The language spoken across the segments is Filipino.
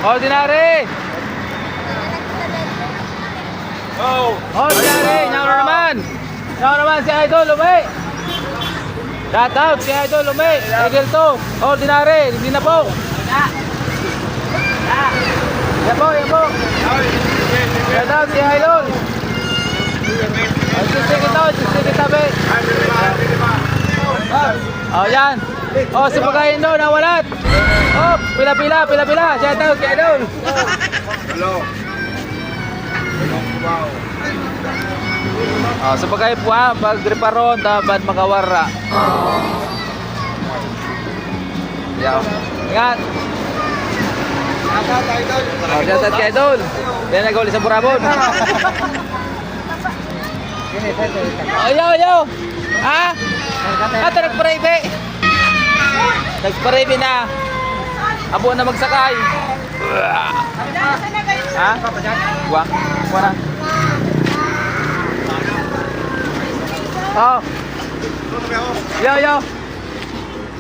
Ordinary! Oh! Ordinary! Nyaw na naman! Nyaw naman si Idol, umi! Shout out si Idol, umi! Eagle 2, Ordinary, hindi na po! Yan po, yan po! Shout out si Idol! Sisik tabi! Oh, yan! Oh, sipagayin doon, nawalat! Oh, pila-pila! Shout out si Idol! Hello! Oh, sabagay po ha, pag-reparon, dapat makawara. Yaw. Ingat. Oh, shout out kay Idol. Yan nag-uli sa Burabon. Yo. Ha? Ito nagparebe. Nagparebe na. Abo na magsakay. Ha? Buwang? Buwang na. Oh. Yo.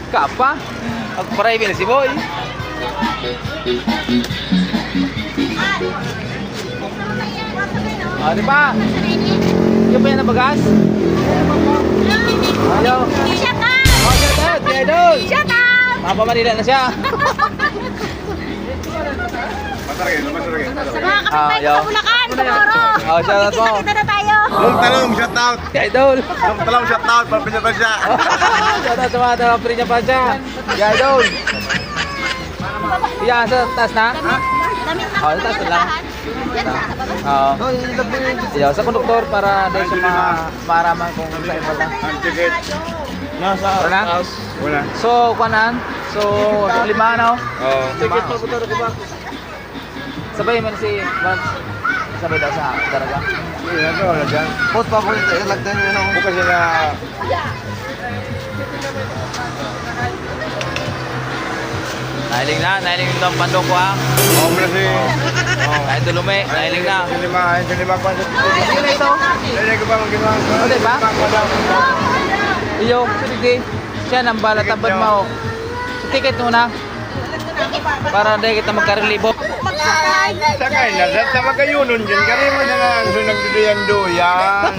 Kapa? Nagparebe na si Boy. Oh, di ba? Yung pa yan na bagas? Ayo. Shout out! Oh, shout out, si Idol. Shout out! Mapa Manila na siya. Masaragin. Sa mga kapitbahay ko sa Bulacan, Tomorrow! Oh, shout out mo. Kita na tayo! Long talong, shout out! Si Idol. Long talong, shout out! Palpinyo pa siya! Shout out sa mga taga niya pa siya. Si Idol. Yan, sa taas na? Damit na Oh, sa taas na lang. Yan sa baba. Oo. Yo, sa konduktor para dahil sa mga maaraman kung saan wala. Ang ticket. Nasa Wala na? house. Wala. So, kuanan? So, lima na oh. Oo. Ticket pa ko ba? Sabay man si Vance. Sabay daw sa daraga. Iya, wala dyan. Post pa po yung lagdan nyo na. Bukas sila. Nailing na ang pandok ko ha. Oo, mula si... Kahit dulume, nailing na. Hindi ba pa sa ticket? Sino ito? Hindi ko ba magkita? O, diba? Iyo, sige. Siya nang balat ang mo. Sa ticket muna. Para hindi kita magkarelibo. Sakay na, sa magkayunon dyan. Kaya mo na lang so nagduduyan-duyan.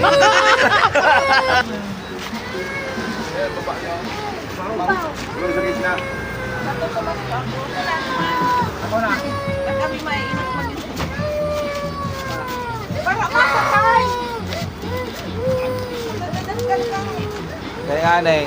Tulong sa gitna. Kami mainit mag-isip. Kaya nga na eh.